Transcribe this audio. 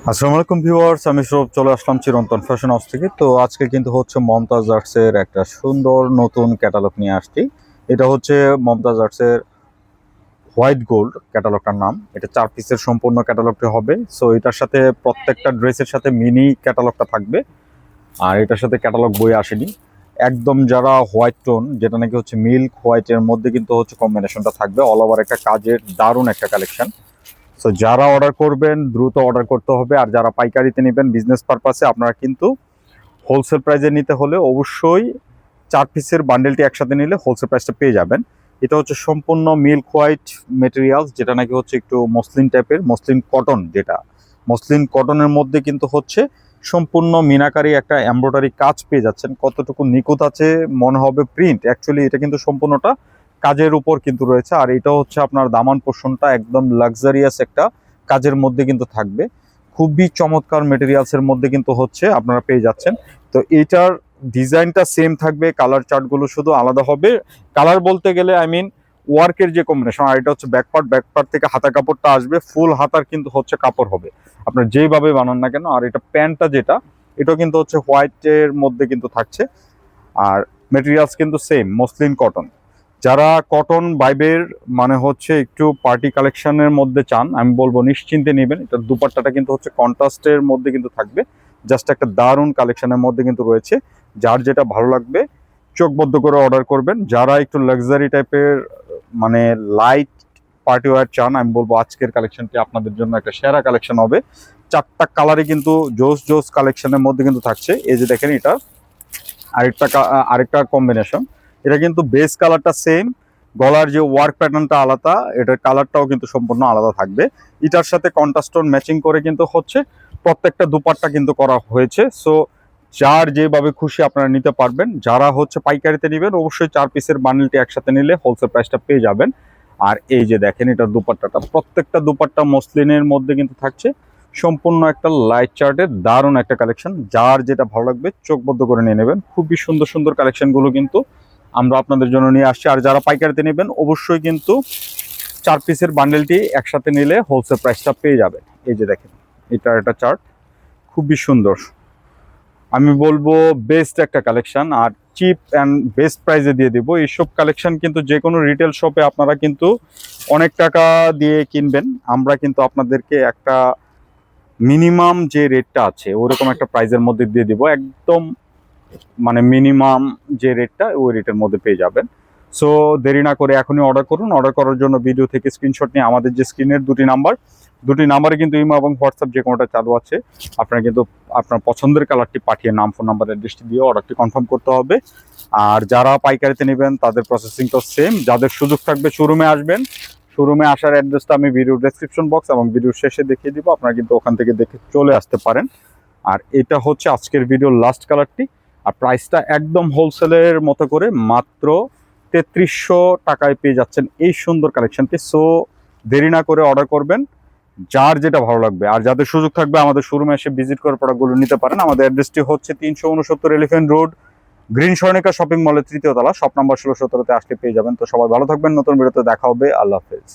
আসসালামু আলাইকুম ভিউয়ার্স, আমি সৌরভ চলে আসলাম চিরন্তন ফ্যাশন হাউস থেকে। তো আজকে কিন্তু হচ্ছে মমতাজ আর্টসের একটা সুন্দর নতুন ক্যাটালগ নিয়ে আসছি। এটা হচ্ছে মমতাজ আর্টসের হোয়াইট গোল্ড ক্যাটালগটার নাম। এটা 4 পিসের সম্পূর্ণ ক্যাটালগটি হবে। সো এটার সাথে প্রত্যেকটা ড্রেসের সাথে মিনি ক্যাটালগটা থাকবে, আর এটার সাথে ক্যাটালগ বই আসেনি। একদম যারা হোয়াইট টোন, যেটা নাকি হচ্ছে মিল্ক হোয়াইটের মধ্যে কিন্তু হচ্ছে কম্বিনেশনটা থাকবে, অল ওভার একটা কাজের দারুণ একটা কালেকশন। সো যারা অর্ডার করবেন দ্রুত অর্ডার করতে হবে, আর যারা পাইকারিতে নেবেন বিজনেস পারপাসে আপনারা কিন্তু হোলসেল প্রাইসে নিতে হলে অবশ্যই 4 পিসের বান্ডেলটি একসাথে নিলে হোলসেল প্রাইসটা পেয়ে যাবেন। এটা হচ্ছে সম্পূর্ণ মিল্ক হোয়াইট মেটেরিয়ালস, যেটা নাকি হচ্ছে একটু মসলিন টাইপের, মসলিন কটন, যেটা মসলিন কটনের মধ্যে কিন্তু হচ্ছে সম্পূর্ণ মিনাকারি একটা এমব্রয়ডারি কাজ পেয়ে যাচ্ছেন। কতটুকু নিখুঁত আছে মনে হবে প্রিন্ট, অ্যাকচুয়ালি এটা কিন্তু সম্পূর্ণটা কাজের উপর কিন্তু রয়েছে। আর এটা হচ্ছে আপনার দামান পোর্শনটা একদম লাক্সারিয়াস একটা কাজের মধ্যে কিন্তু থাকবে, খুবই চমৎকার মেটেরিয়ালসের মধ্যে কিন্তু হচ্ছে আপনারা পেয়ে যাচ্ছেন। তো এটার ডিজাইনটা সেম থাকবে, কালার চার্টগুলো শুধু আলাদা হবে। কালার বলতে গেলে ওয়ার্কের যে কম্বিনেশন, আর এটা হচ্ছে ব্যাকপার্ট থেকে হাতা কাপড়টা আসবে, ফুল হাতার কিন্তু হচ্ছে কাপড় হবে আপনার যেইভাবে বানান না কেন। আর এটা প্যান্টটা যেটা, এটা কিন্তু হচ্ছে হোয়াইটের মধ্যে কিন্তু থাকছে, আর মেটেরিয়ালস কিন্তু সেম মসলিন কটন। যারা কটন ভাইবের মানে হচ্ছে একটু পার্টি কালেকশনের মধ্যে চান, আমি বলবো নিশ্চিন্তে নেবেন। এটার দুপাট্টাটা কিন্তু হচ্ছে কন্ট্রাস্টের মধ্যে কিন্তু থাকবে, জাস্ট একটা দারুণ কালেকশনের মধ্যে কিন্তু রয়েছে। যার যেটা ভালো লাগবে চোখবদ্ধ করে অর্ডার করবেন। যারা একটু লাক্সারি টাইপের মানে লাইট পার্টি ওয়্যার চান, আমি বলবো আজকের কালেকশনটি আপনাদের জন্য একটা সেরা কালেকশন হবে। 4টা কালারে কিন্তু জোস জোস কালেকশনের মধ্যে কিন্তু থাকছে। এই যে দেখেন, এটা আরেকটা কম্বিনেশন। এটা কিন্তু বেস কালারটা সেম, গলার যে ওয়ার্ক প্যাটার্নটা আলাদা, এটার কালারটাও কিন্তু সম্পূর্ণ আলাদা থাকবে। এটার সাথে কন্ট্রাস্টন ম্যাচিং করে কিন্তু হচ্ছে প্রত্যেকটা দুপাট্টা কিন্তু করা হয়েছে। সো যার যেভাবে খুশি আপনারা নিতে পারবেন। যারা হচ্ছে পাইকারিতে নেবেন অবশ্যই 4 পিসের বান্ডেলটি একসাথে নিলে হোলসেল প্রাইসটা পেয়ে যাবেন। আর এই যে দেখেন, এটার দুপাট্টাটা, প্রত্যেকটা দুপাট্টা মসলিনের মধ্যে কিন্তু থাকছে, সম্পূর্ণ একটা লাইট চার্টের দারুণ একটা কালেকশন। যার যেটা ভালো লাগবে চোখবদ্ধ করে নিয়ে নেবেন। খুবই সুন্দর সুন্দর কালেকশনগুলো কিন্তু আমরা আপনাদের জন্য নিয়ে আসছি। আর যারা পাইকারিতে নেবেন অবশ্যই কিন্তু 4 পিসের বান্ডেলটি একসাথে নিলে হোলসেল প্রাইসটা পেয়ে যাবে। এই যে দেখেন, এটা একটা চার্ট, খুবই সুন্দর। আমি বলবো বেস্ট একটা কালেকশন, আর চিপ অ্যান্ড বেস্ট প্রাইসে দিয়ে দিব। এইসব কালেকশন কিন্তু যে কোনো রিটেল শপে আপনারা কিন্তু অনেক টাকা দিয়ে কিনবেন, আমরা কিন্তু আপনাদেরকে একটা মিনিমাম যে রেটটা আছে ওরকম একটা প্রাইসের মধ্যে দিয়ে দিব। একদম মানে মিনিমাম যে রেটটা, ওই রেটের মধ্যে পেয়ে যাবেন। সো দেরি না করে এখনই অর্ডার করুন। অর্ডার করার জন্য ভিডিও থেকে স্ক্রিনশট নিয়ে আমাদের যে স্ক্রিনের দুটি নাম্বারে কিন্তু ইমো এবং হোয়াটসঅ্যাপ যে কোনোটা চালু আছে, আপনারা কিন্তু আপনার পছন্দের কালারটি পাঠিয়ে নাম, ফোন নাম্বার, অ্যাড্রেসটি দিয়ে অর্ডারটি কনফার্ম করতে হবে। আর যারা পাইকারিতে নেবেন তাদের প্রসেসিংটাও সেম। যাদের সুযোগ থাকবে শোরুমে আসবেন, শোরুমে আসার অ্যাড্রেসটা আমি ভিডিও ডেসক্রিপশন বক্স এবং ভিডিওর শেষে দেখিয়ে দিব, আপনারা কিন্তু ওখান থেকে দেখে চলে আসতে পারেন। আর এটা হচ্ছে আজকের ভিডিওর লাস্ট কালারটি। আর প্রাইসটা একদম হোলসেলের মতো করে মাত্র 3300 টাকায় পেয়ে যাচ্ছেন এই সুন্দর কালেকশনটি। সো দেরি না করে অর্ডার করবেন, যার যেটা ভালো লাগবে। আর যাদের সুযোগ থাকবে আমাদের শোরুমে এসে ভিজিট করে প্রোডাক্টগুলো নিতে পারেন। আমাদের অ্যাড্রেসটি হচ্ছে 369 elephant road, green Swarnika shopping মলের 3য় তলা, শপ নাম্বার 16-17-তে আসলে পেয়ে যাবেন। তো সবাই ভালো থাকবেন, নতুন ভিডিওতে দেখা হবে। আল্লাহ হাফেজ।